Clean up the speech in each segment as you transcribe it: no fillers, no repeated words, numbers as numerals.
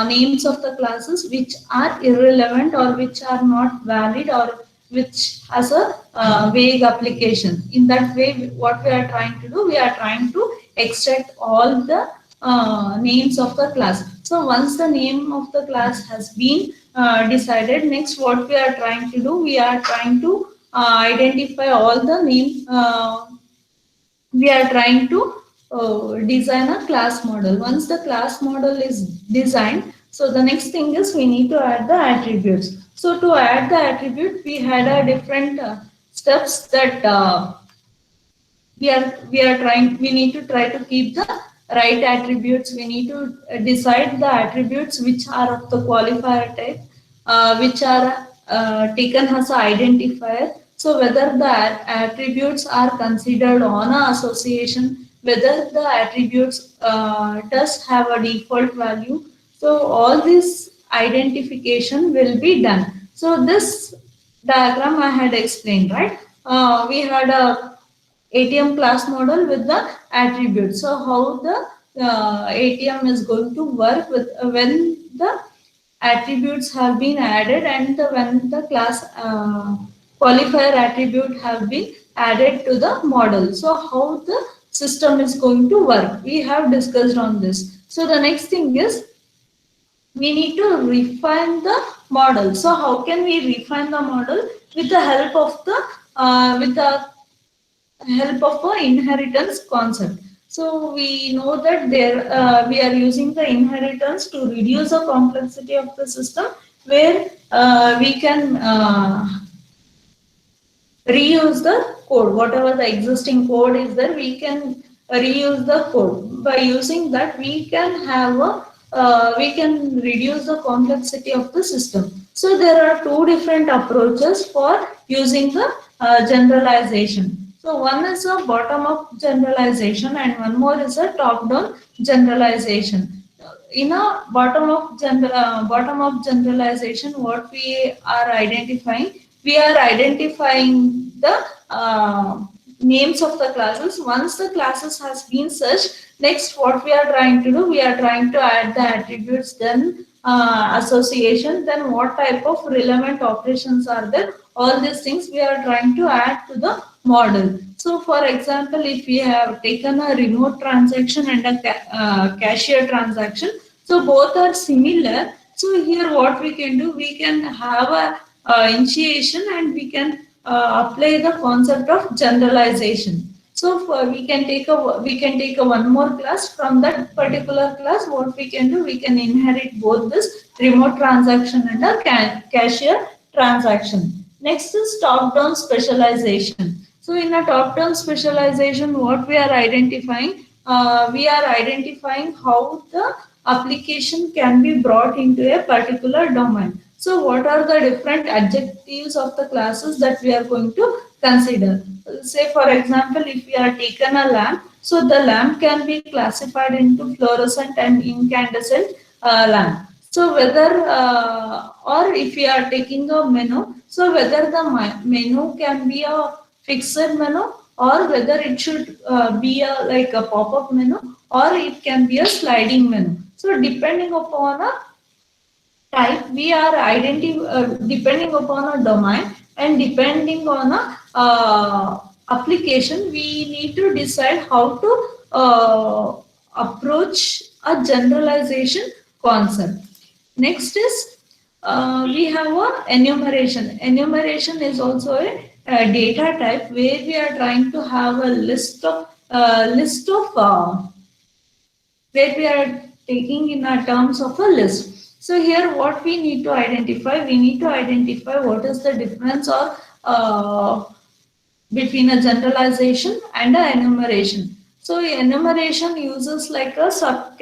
names of the classes which are irrelevant or which are not valid or which has a vague application. In that way, what we are trying to do, we are trying to extract all the names of the class. So once the name of the class has been decided, next what we are trying to do, we are trying to identify all the name. We are trying to design a class model. Once the class model is designed, so the next thing is we need to add the attributes. So to add the attribute, we had a different steps that we need to try to keep the right attributes. We need to decide the attributes which are of the qualifier type, which are taken as an identifier. So whether the attributes are considered on a association, whether the attributes does have a default value. So all this identification will be done. So this diagram I had explained, right? We had a ATM class model with the attributes. So how the ATM is going to work with when the attributes have been added and when the class qualifier attribute have been added to the model. So how the system is going to work. We have discussed on this. So the next thing is we need to refine the model. So how can we refine the model? With the help of the help of a inheritance concept. So we know that there we are using the inheritance to reduce the complexity of the system, where we can reuse the code. Whatever the existing code is there, we can reuse the code. By using that, we can have a we can reduce the complexity of the system. So there are two different approaches for using the generalization. So one is a bottom-up generalization and one more is a top-down generalization. In a bottom-up generalization, what we are identifying, we are identifying the names of the classes. Once the classes has been searched, next what we are trying to do, we are trying to add the attributes, then association, then what type of relevant operations are there. All these things we are trying to add to the model. So for example, if we have taken a remote transaction and a cashier transaction, so both are similar. So here what we can do, we can have a initiation and we can apply the concept of generalization. So we can take a one more class. From that particular class, what we can do, we can inherit both this remote transaction and a cashier transaction. Next is top-down specialization. So in a top-down specialization, what we are identifying, how the application can be brought into a particular domain. So what are the different adjectives of the classes that we are going to consider? Say for example, if we are taken a lamp, so the lamp can be classified into fluorescent and incandescent lamp. So whether or if we are taking a menu, so whether the menu can be a fixed menu or whether it should be like a pop-up menu or it can be a sliding menu. So depending upon a type, we are depending upon a domain and depending on a application, we need to decide how to approach a generalization concept. Next is we have a enumeration. Enumeration is also a data type where we are trying to have a list of where we are taking in our terms of a list. So here what we need to identify, what is the difference or between a generalization and a enumeration. So enumeration uses like a sub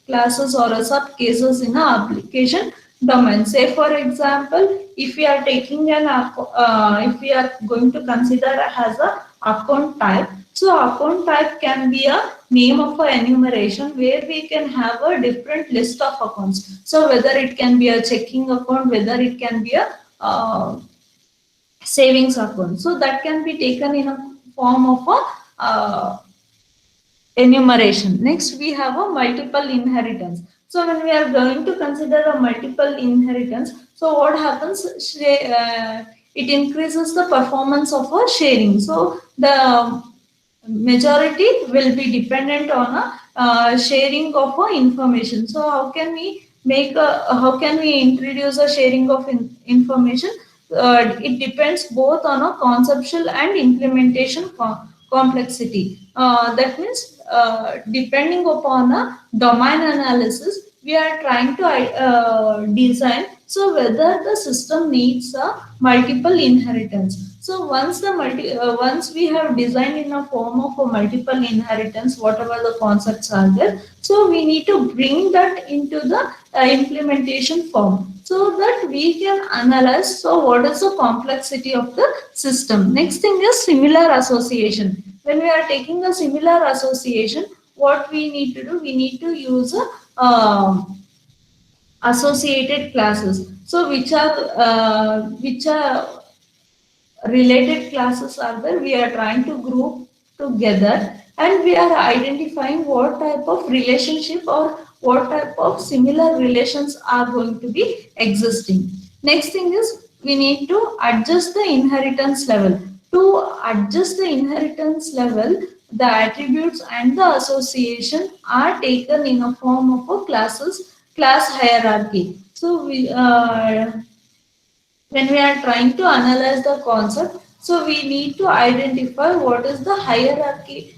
classes or a sub cases in a application domain. Say for example, if we are taking if we are going to consider as a account type, so account type can be a name of a enumeration where we can have a different list of accounts. So whether it can be a checking account, whether it can be a savings account. So that can be taken in a form of a enumeration. Next, we have a multiple inheritance. So when we are going to consider a multiple inheritance, so what happens? It increases the performance of a sharing. So the majority will be dependent on a sharing of information. So how can we introduce a sharing of information? It depends both on a conceptual and implementation complexity. That means depending upon a domain analysis, we are trying to design so whether the system needs a multiple inheritance. So once we have designed in a form of a multiple inheritance, whatever the concepts are there, so we need to bring that into the implementation form so that we can analyze so what is the complexity of the system. Next thing is similar association. When we are taking a similar association, what we need to do, we need to use a associated classes. So which are related classes are there, we are trying to group together, and we are identifying what type of relationship or what type of similar relations are going to be existing. Next thing is we need to adjust the inheritance level. To adjust the inheritance level, the attributes and the association are taken in a form of a class hierarchy. So when we are trying to analyze the concept, so we need to identify what is the hierarchy,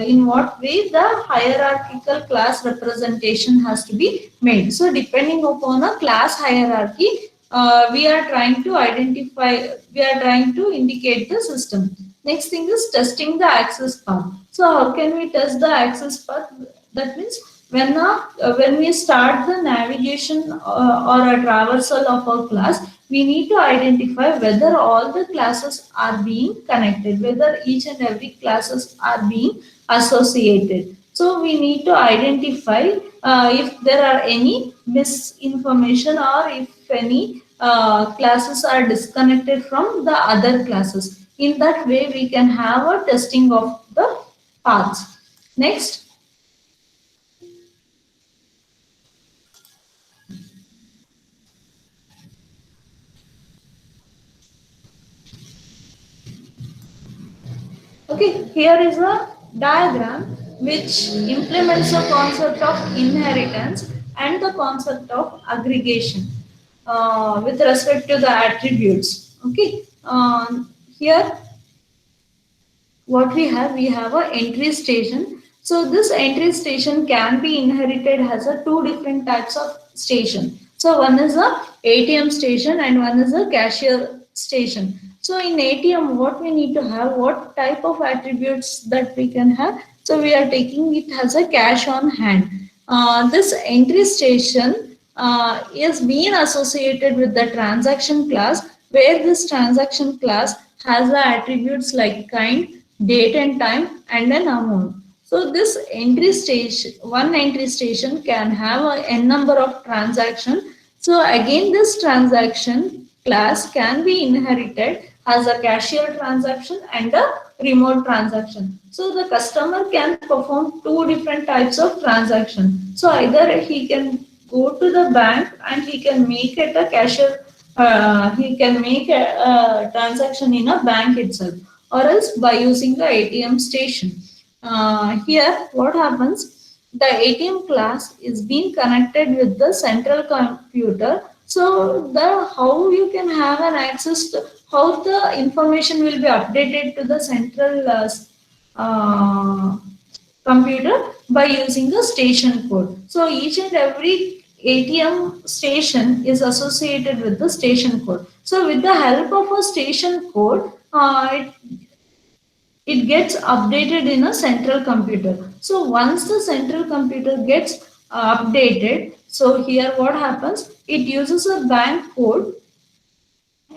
in what way the hierarchical class representation has to be made. So depending upon a class hierarchy, we are trying to indicate the system. Next thing is testing the access path. So how can we test the access path? That means when we start the navigation or a traversal of a class, we need to identify whether all the classes are being connected, whether each and every classes are being associated. So we need to identify if there are any misinformation or if any classes are disconnected from the other classes. In that way, we can have a testing of the paths. Next, okay, here is a diagram which implements the concept of inheritance and the concept of aggregation with respect to the attributes. Okay, here what we have a entry station. So this entry station can be inherited as a two different types of station. So one is a ATM station and one is a cashier station. So in ATM, what we need to have, what type of attributes that we can have. So we are taking it as a cash on hand. This entry station is being associated with the transaction class, where this transaction class has the attributes like kind, date and time, and an amount. So this entry station, one entry station can have a n number of transactions. So again, this transaction class can be inherited as a cashier transaction and a remote transaction. So the customer can perform two different types of transaction. So either he can go to the bank and he can make it a cashier, he can make a transaction in a bank itself, or else by using the ATM station. Here, what happens? The ATM class is being connected with the central computer. So the how you can have an access to how the information will be updated to the central uh, computer by using the station code. So each and every ATM station is associated with the station code. So with the help of a station code, it gets updated in a central computer. So once the central computer gets updated, so here what happens? It uses a bank code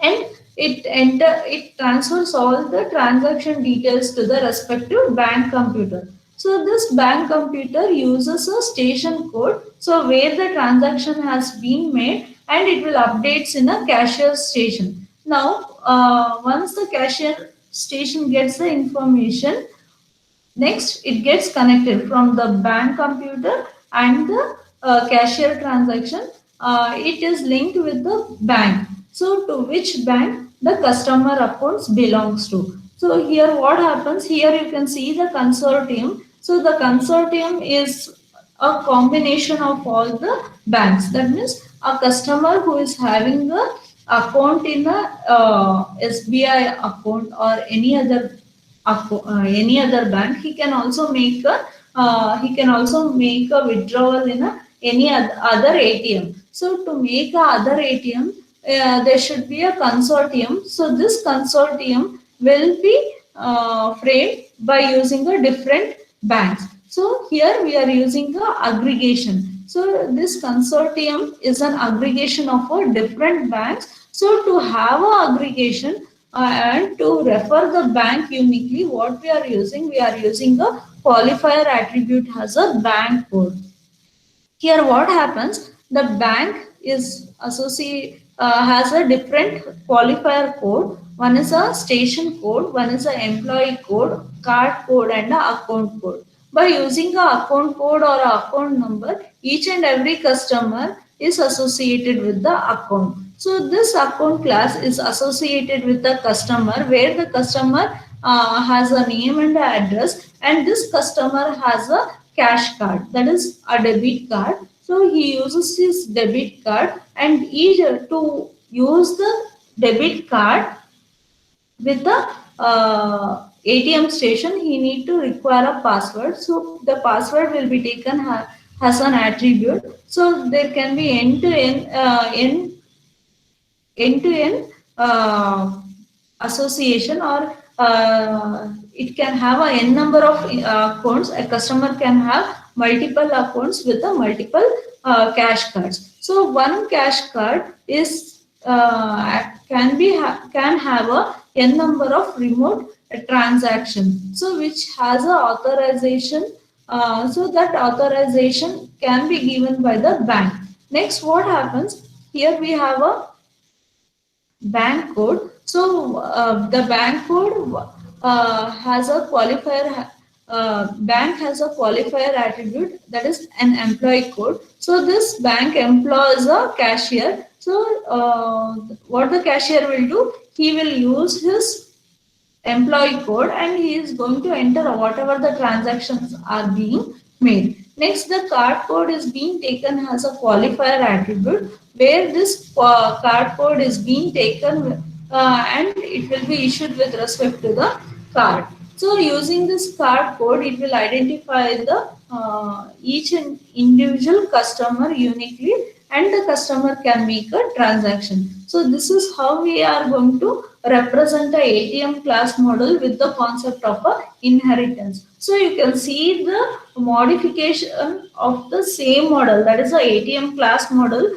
and it transfers all the transaction details to the respective bank computer. So this bank computer uses a station code, so where the transaction has been made, and it will updates in a cashier station. Now once the cashier station gets the information, Next, it gets connected from the bank computer and the cashier transaction. It is linked with the bank. So, to which bank the customer accounts belongs to. So, here what happens? Here you can see the consortium. So, the consortium is a combination of all the banks. That means a customer who is having a account in a SBI account or any other bank, he can also make a withdrawal in any other ATM. So to make a other ATM, there should be a consortium. So this consortium will be framed by using a different banks. So here we are using the aggregation. So this consortium is an aggregation of different banks. So to have a aggregation, and to refer the bank uniquely, what we are using a qualifier attribute as a bank code. Here what happens, the bank is has a different qualifier code. One is a station code, one is a employee code, card code and a account code. By using a account code or a account number, each and every customer is associated with the account. So this account class is associated with the customer, where the customer has a name and an address, and this customer has a cash card, that is a debit card. So he uses his debit card, and to use the debit card with the ATM station, he need to require a password. So the password will be taken as an attribute. So there can be end-to-end association, or it can have a n number of accounts. A customer can have multiple accounts with a multiple cash cards. So one cash card is can have a n number of remote transaction. So which has a authorization. So that authorization can be given by the bank. Next, what happens? Here we have a bank code. So the bank code has a qualifier. Bank has a qualifier attribute, that is an employee code. So this bank employs a cashier. So what the cashier will do? He will use his employee code, and he is going to enter whatever the transactions are being made. Next, the card code is being taken as a qualifier attribute, where this card code is being taken and it will be issued with respect to the card. So using this card code, it will identify the each individual customer uniquely, and the customer can make a transaction. So this is how we are going to represent a ATM class model with the concept of a inheritance. So you can see the modification of the same model, that is a ATM class model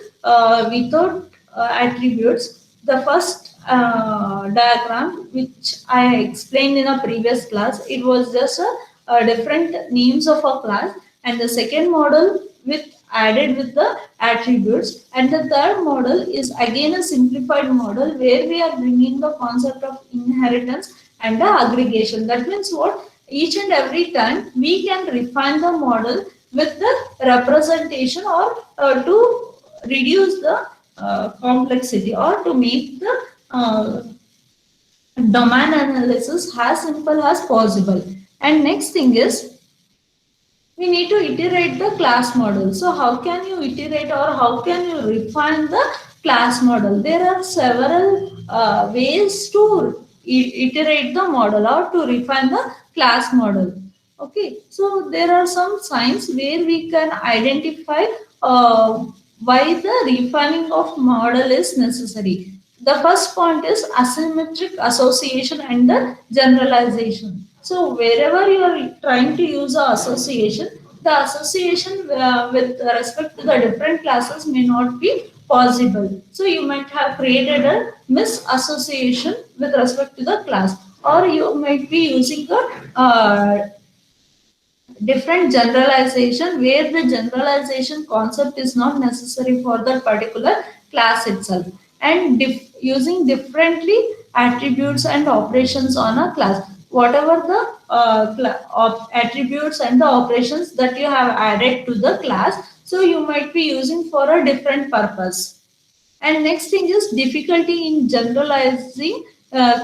without attributes. The first diagram which I explained in a previous class, it was just a different names of a class, and the second model with added with the attributes, and the third model is again a simplified model where we are bringing the concept of inheritance and the aggregation. That means what? Each and every time we can refine the model with the representation, or to reduce the complexity, or to make the domain analysis as simple as possible. And next thing is, we need to iterate the class model. So how can you iterate, or how can you refine the class model? There are several ways to iterate the model or to refine the class model. Okay, so there are some signs where we can identify why the refining of model is necessary. The first point is asymmetric association and the generalization. So wherever you are trying to use the association with respect to the different classes may not be possible. So you might have created a misassociation with respect to the class, or you might be using a different generalization where the generalization concept is not necessary for that particular class itself, and using differently attributes and operations on a class. Whatever the attributes and the operations that you have added to the class. So you might be using for a different purpose. And next thing is difficulty in generalizing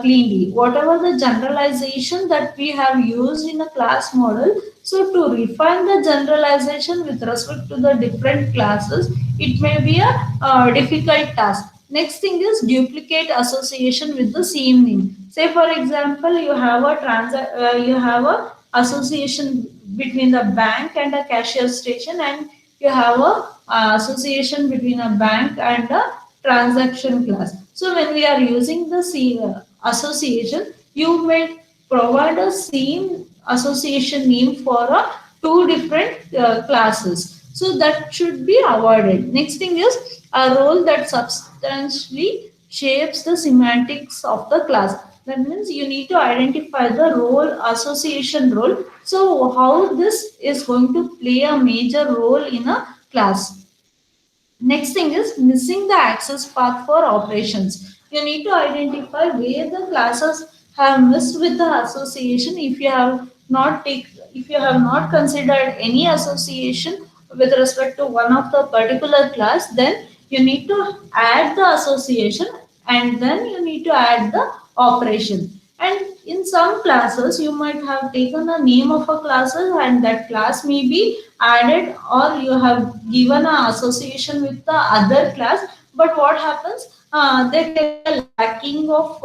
cleanly. Whatever the generalization that we have used in a class model, so to refine the generalization with respect to the different classes, it may be a difficult task. Next thing is duplicate association with the same name. Say for example, you have a association between the bank and a cashier station, and you have a association between a bank and a transaction class. So when we are using the association, you may provide a same association name for two different classes. So that should be avoided. Next thing is a role that substantially shapes the semantics of the class. That means you need to identify the role, association role. So how this is going to play a major role in a class. Next thing is missing the access path for operations. You need to identify where the classes have missed with the association. If you have not considered any association with respect to one of the particular class, then you need to add the association and then you need to add the operation. And in some classes, you might have taken the name of a classes and that class may be added, or you have given an association with the other class. But what happens? There can be a lacking of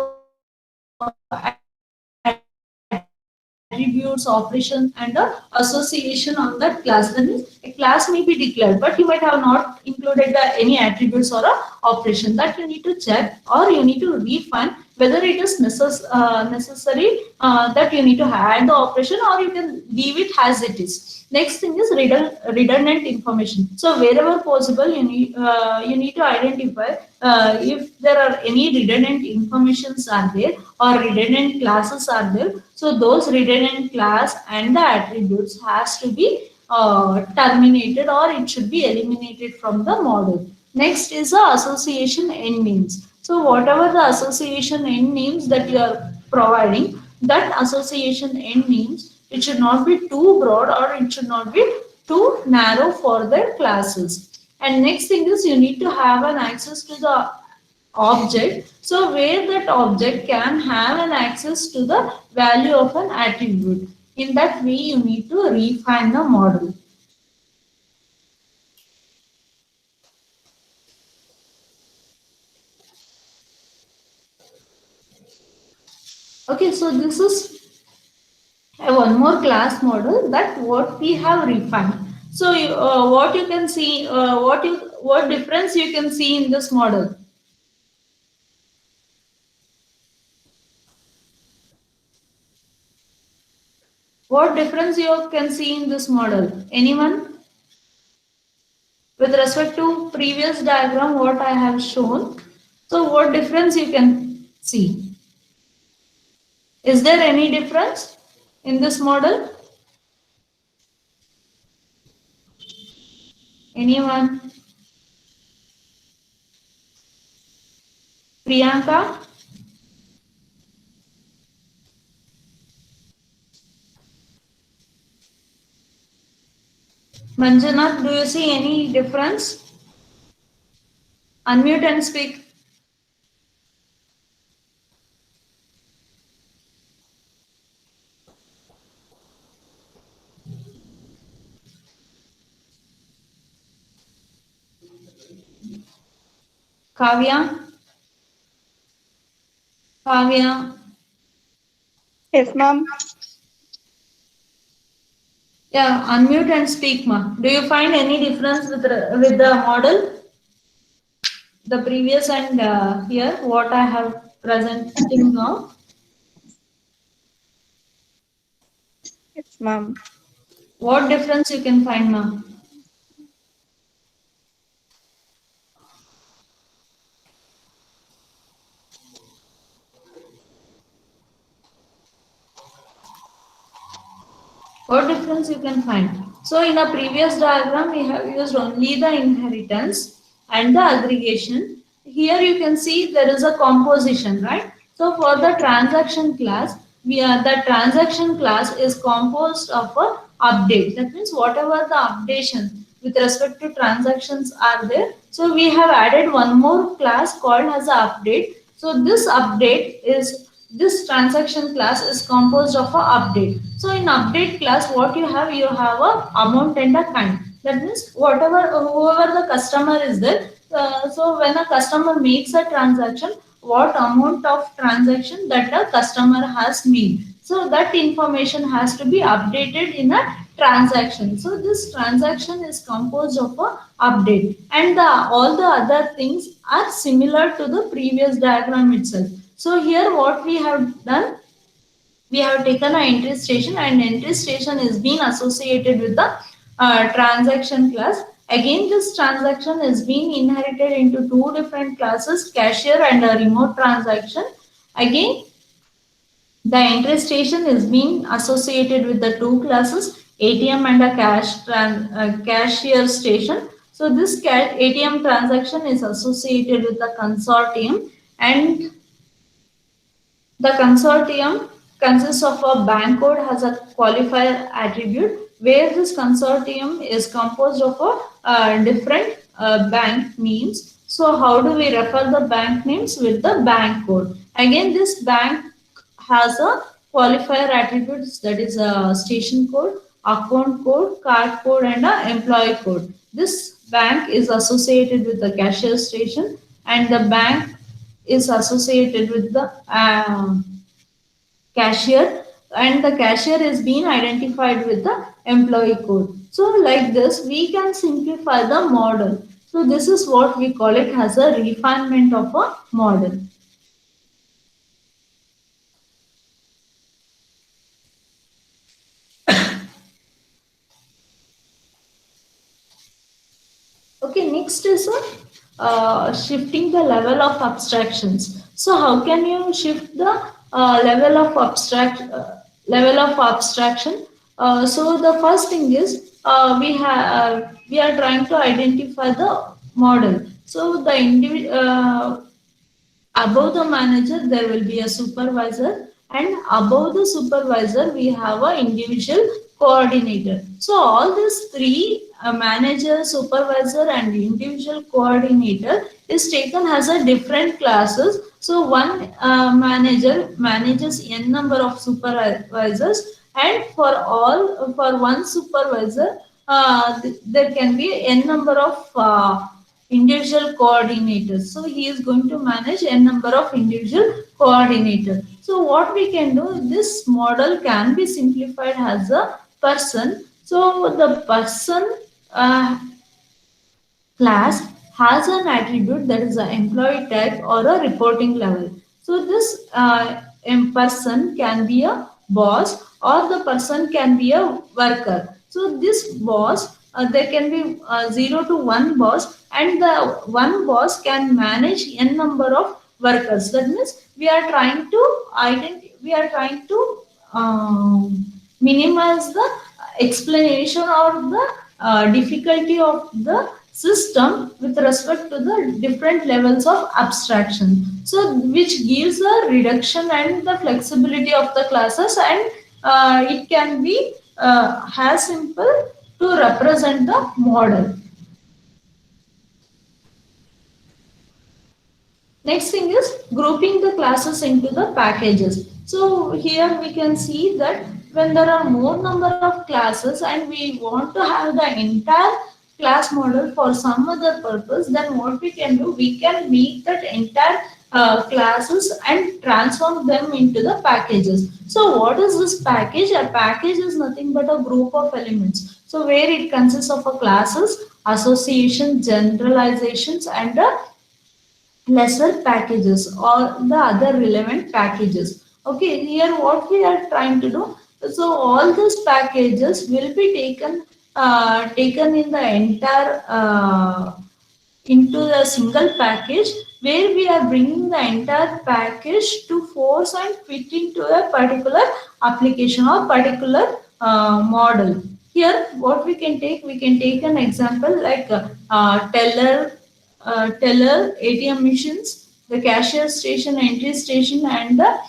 attributes, operations, and association on that class. That means a class may be declared, but you might have not included any attributes or operation. That you need to check, or you need to refine whether it is necessary that you need to add the operation, or you can leave it as it is. Next thing is redundant information. So wherever possible, you need to identify if there are any redundant informations are there or redundant classes are there. So those redundant class and the attributes has to be terminated, or it should be eliminated from the model. Next is the association end names. So whatever the association end names that you are providing, that association end names, it should not be too broad or it should not be too narrow for the classes. And next thing is you need to have an access to the object. So where that object can have an access to the value of an attribute. In that way, you need to refine the model. Okay, so this is one more class model that what we have refined. So what you can see, what difference you can see in this model? What difference you can see in this model? Anyone? With respect to previous diagram, what I have shown. So what difference you can see? Is there any difference in this model? Anyone? Priyanka? Manjunath, do you see any difference? Unmute and speak. Kavya? Kavya? Yes, ma'am. Yeah, unmute and speak, ma. Do you find any difference with the model? The previous and here, what I have presenting now? Yes, ma'am. What difference you can find, ma? What difference you can find? So in the previous diagram, we have used only the inheritance and the aggregation. Here you can see there is a composition, right? So for the transaction class, the transaction class is composed of a update. That means whatever the updation with respect to transactions are there. So we have added one more class called as a update. So this transaction class is composed of a update. So in update class, what you have a amount and a kind. That means whoever the customer is there. So when a customer makes a transaction, what amount of transaction that the customer has made. So that information has to be updated in a transaction. So this transaction is composed of a update, and all the other things are similar to the previous diagram itself. So here what we have done, we have taken an entry station, and entry station is being associated with the transaction class. Again, this transaction is being inherited into two different classes, cashier and a remote transaction. Again, the entry station is being associated with the two classes, ATM and a cashier station. So this ATM transaction is associated with the consortium, and the consortium consists of a bank code has a qualifier attribute, where this consortium is composed of a different bank names. So how do we refer the bank names? With the bank code. Again, this bank has a qualifier attributes, that is a station code, account code, card code, and a employee code. This bank is associated with the cashier station, and the bank is associated with the cashier, and the cashier is being identified with the employee code. So like this we can simplify the model. So this is what we call it as a refinement of a model. Okay, next is shifting the level of abstractions. So how can you shift the level of abstraction? So the first thing is we are trying to identify the model. So the above the manager there will be a supervisor, and above the supervisor we have a individual coordinator. So all these three, manager, supervisor, and individual coordinator, is taken as a different classes. So one manager manages n number of supervisors, and for one supervisor there can be n number of individual coordinators. So he is going to manage n number of individual coordinators. So what we can do, this model can be simplified as a person. So the person class has an attribute, that is an employee tag or a reporting level. So this person can be a boss, or the person can be a worker. So this boss, there can be 0 to 1 boss, and the one boss can manage n number of workers. That means we are trying to minimize the explanation or the difficulty of the system with respect to the different levels of abstraction. So which gives a reduction and the flexibility of the classes, and it can be as simple to represent the model. Next thing is grouping the classes into the packages. So here we can see that when there are more number of classes and we want to have the entire class model for some other purpose, then what we can do, we can make that entire classes and transform them into the packages. So what is this package? A package is nothing but a group of elements. So where it consists of a classes, association, generalizations, and a lesser packages or the other relevant packages. Okay, here what we are trying to do, so all these packages will be taken in the entire into a single package, where we are bringing the entire package to force and fit into a particular application or particular model. Here what we can take an example like teller, ATM machines, the cashier station, entry station, and the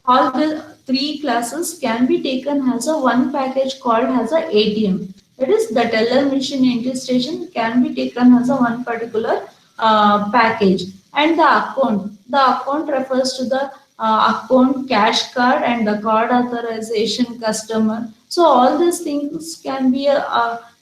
all the three classes can be taken as a one package called as a ATM. That is, the teller machine entry station can be taken as a one particular package. And the account refers to the account, cash card, and the card authorization customer. So all these things can be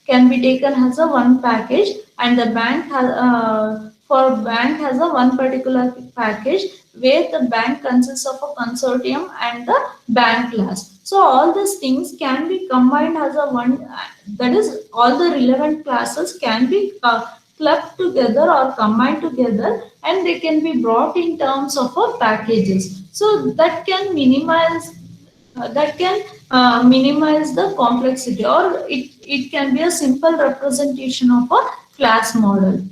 taken as a one package, and the bank has for bank has a one particular package where the bank consists of a consortium and the bank class. So all these things can be combined as a one, that is, all the relevant classes can be clubbed together or combined together, and they can be brought in terms of a packages. So that can minimize the complexity, or it can be a simple representation of a class model.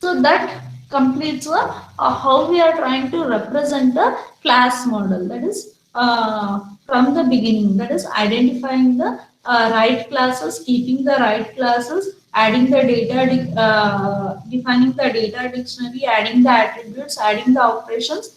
So that completes how we are trying to represent the class model. That is from the beginning. That is identifying the right classes, keeping the right classes, adding the data, defining the data dictionary, adding the attributes, adding the operations,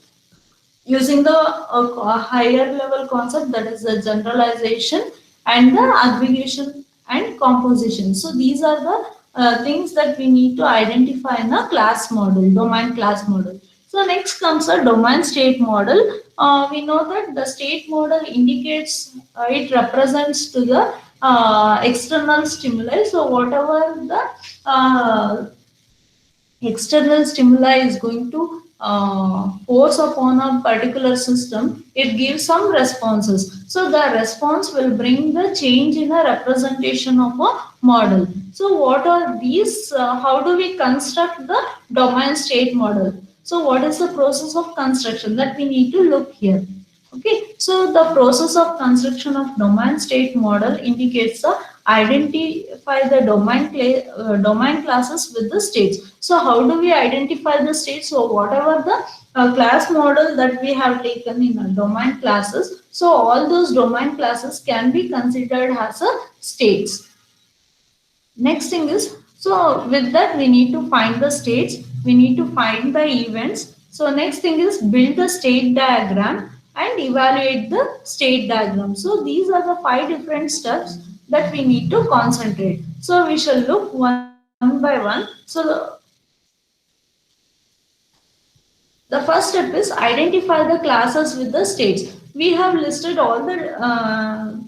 using the higher level concept, that is the generalization and the aggregation and composition. So these are the things that we need to identify in a class model, domain class model. So next comes a domain state model. We know that the state model indicates, it represents to the external stimuli. So whatever the external stimuli is going to force upon a particular system, it gives some responses. So the response will bring the change in a representation of a model. So what are these? How do we construct the domain state model? So what is the process of construction that we need to look here? Okay, so the process of construction of domain state model indicates the identify the domain classes with the states. So how do we identify the states? So whatever the class model that we have taken in domain classes, so all those domain classes can be considered as a states. Next thing is, so with that we need to find the states, we need to find the events. So next thing is build the state diagram and evaluate the state diagram. So these are the 5 different steps that we need to concentrate. So we shall look one by one. So the first step is identify the classes with the states. We have listed all the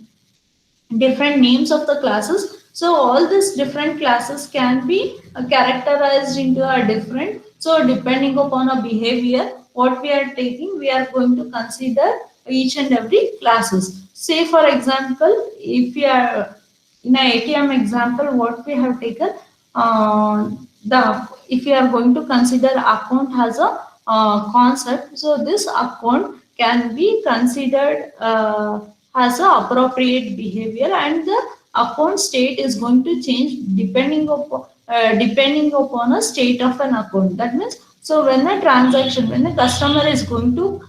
different names of the classes. So all these different classes can be characterized into a different. So depending upon a behavior, what we are taking, we are going to consider each and every classes. Say for example, if we are in a ATM example, what we have taken, the if we are going to consider account as a concept, so this account can be considered has a appropriate behavior, and the account state is going to change depending upon a state of an account. That means, so when a transaction, when a customer is going to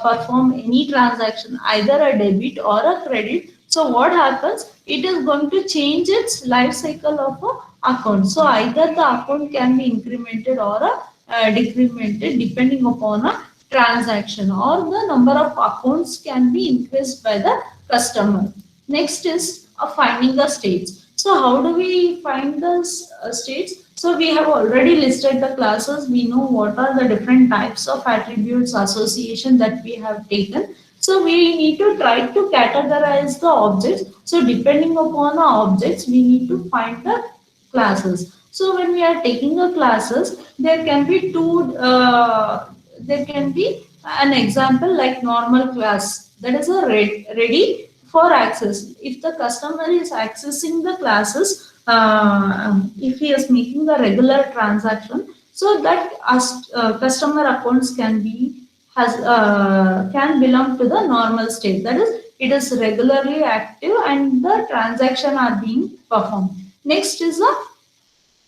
perform any transaction, either a debit or a credit, so what happens? It is going to change its life cycle of a account. So either the account can be incremented or decremented depending upon a transaction, or the number of accounts can be increased by the customer. Next is finding the states. So how do we find the states? So we have already listed the classes. We know what are the different types of attributes association that we have taken. So we need to try to categorize the objects. So depending upon the objects, we need to find the classes. So when we are taking the classes, there can be there can be an example like normal class, that is a ready for access. If the customer is accessing the classes, if he is making a regular transaction, so that customer accounts can belong to the normal state. That is, it is regularly active and the transaction are being performed. Next is a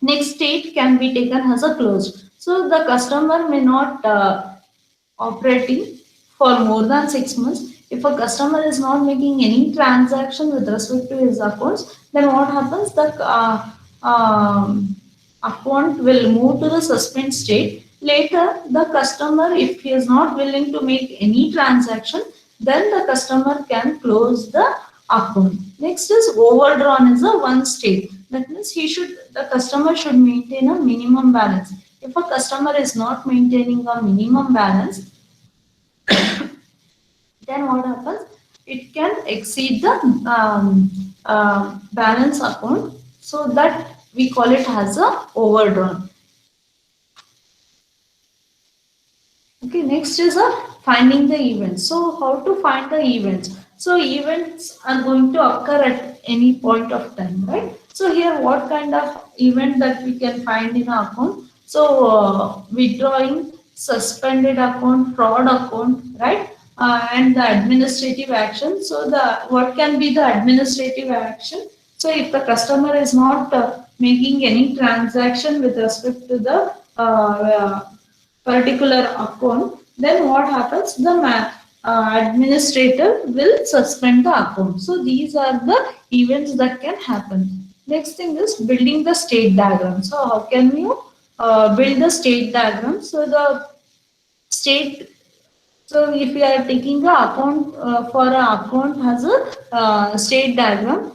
next state can be taken as a closed. So the customer may not operating for more than 6 months. If a customer is not making any transaction with respect to his accounts, then what happens? The account will move to the suspend state. Later, the customer, if he is not willing to make any transaction, then the customer can close the account. Next is overdrawn is a one state. That means the customer should maintain a minimum balance. If a customer is not maintaining a minimum balance, then what happens? It can exceed the balance account, so that we call it as a overdrawn. Okay, next is finding the events. So how to find the events? So events are going to occur at any point of time, right? So here, what kind of event that we can find in our account? So withdrawing, suspended account, fraud account, right? And the administrative action. So what can be the administrative action? So if the customer is not making any transaction with respect to the particular account, then what happens? The administrator will suspend the account. So these are the events that can happen. Next thing is building the state diagram. So how can you build the state diagram? So the state. So if you are taking the account for an account has a state diagram,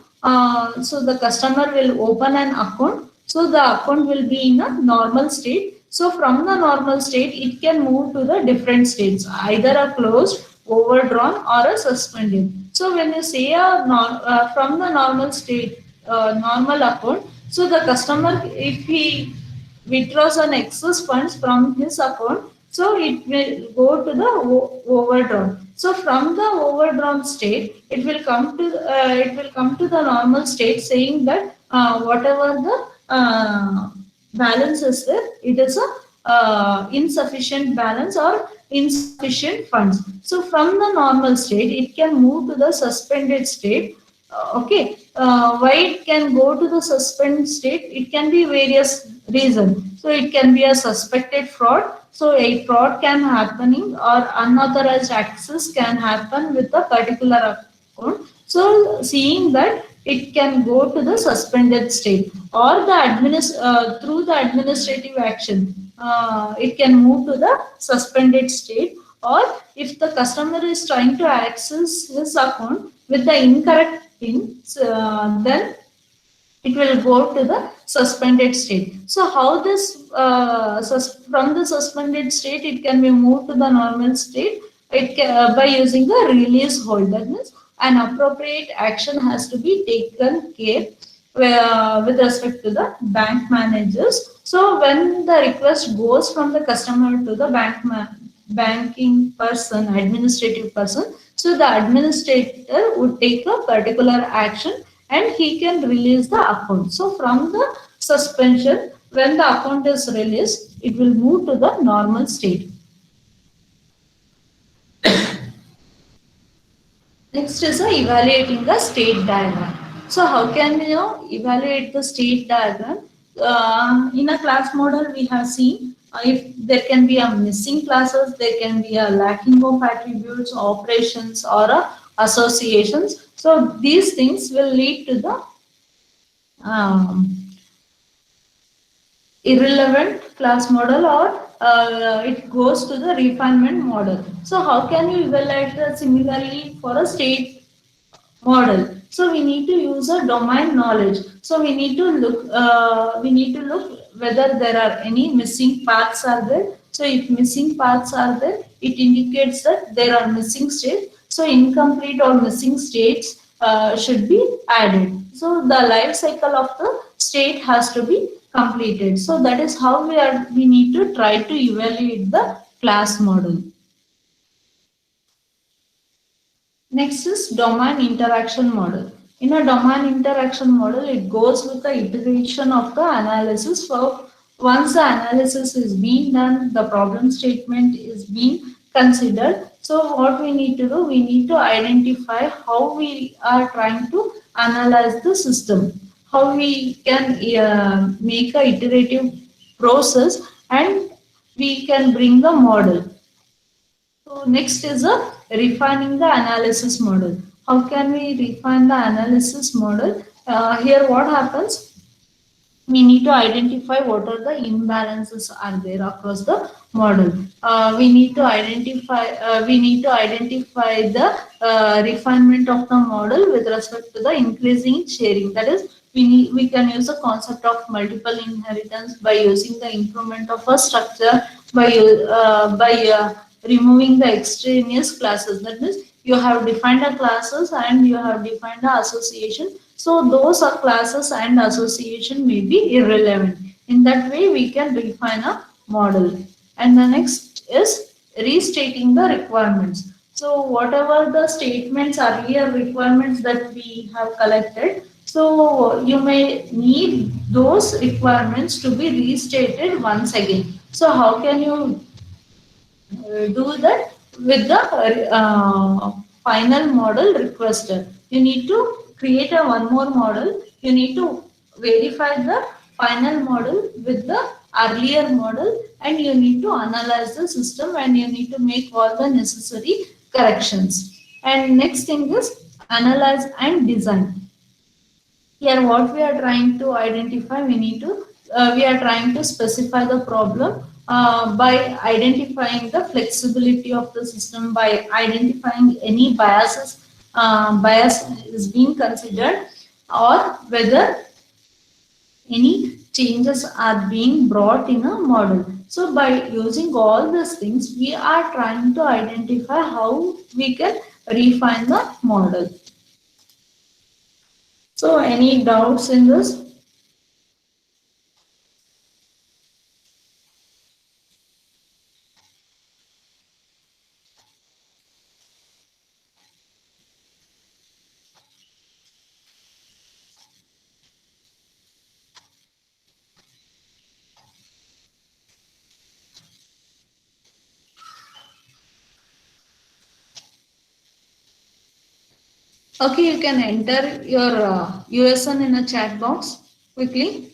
so the customer will open an account. So the account will be in a normal state. So from the normal state, it can move to the different states, either a closed, overdrawn, or a suspended. So when you say from the normal state, normal account, so the customer, if he withdraws an excess funds from his account, so it will go to the overdrawn. So from the overdrawn state, it will come to the normal state, saying that whatever the balance is there, it is a insufficient balance or insufficient funds. So from the normal state, it can move to the suspended state. Okay, why it can go to the suspend state? It can be various reasons. So it can be a suspected fraud. So a fraud can happening or unauthorized access can happen with a particular account. So seeing that, it can go to the suspended state, or the through the administrative action, it can move to the suspended state. Or if the customer is trying to access his account with the incorrect PIN, then it will go to the suspended state. So how this from the suspended state, it can be moved to the normal state. It can, by using the release hold. That means an appropriate action has to be taken care with respect to the bank managers. So when the request goes from the customer to the banking person, administrative person, so the administrator would take a particular action and he can release the account. So from the suspension, when the account is released, it will move to the normal state. Next is evaluating the state diagram. So how can we evaluate the state diagram? In a class model, we have seen if there can be a missing classes, there can be a lacking of attributes, operations, or associations. So these things will lead to the irrelevant class model, or it goes to the refinement model. So how can you evaluate similarly for a state model? So we need to use a domain knowledge. So we need to look whether there are any missing paths are there. So if missing paths are there, it indicates that there are missing states. So incomplete or missing states should be added. So the life cycle of the state has to be completed. So that is how we need to try to evaluate the class model. Next is domain interaction model. In a domain interaction model, it goes with the iteration of the analysis. So once the analysis is being done, the problem statement is being considered. So what we need to do, we need to identify how we are trying to analyze the system, how we can make a iterative process, and we can bring the model. So next is refining the analysis model. How can we refine the analysis model? Here what happens? we need to identify what are the imbalances are there across the model. We need to identify the refinement of the model with respect to the increasing sharing. That is, we can use the concept of multiple inheritance by using the improvement of a structure by removing the extraneous classes. That means you have defined a classes and you have defined the association, so those are classes and association may be irrelevant. In that way, we can define a model. And the next is restating the requirements. So whatever the statements, earlier requirements that we have collected, so you may need those requirements to be restated once again. So how can you do that with the final model requester? You need to create a one more model. You need to verify the final model with the earlier model, and you need to analyze the system, and you need to make all the necessary corrections. And next thing is analyze and design. Here what we are trying to identify, we are trying to specify the problem by identifying the flexibility of the system, by identifying any bias is being considered, or whether any changes are being brought in a model. So by using all these things, we are trying to identify how we can refine the model. So any doubts in this? Okay, you can enter your USN in a chat box quickly.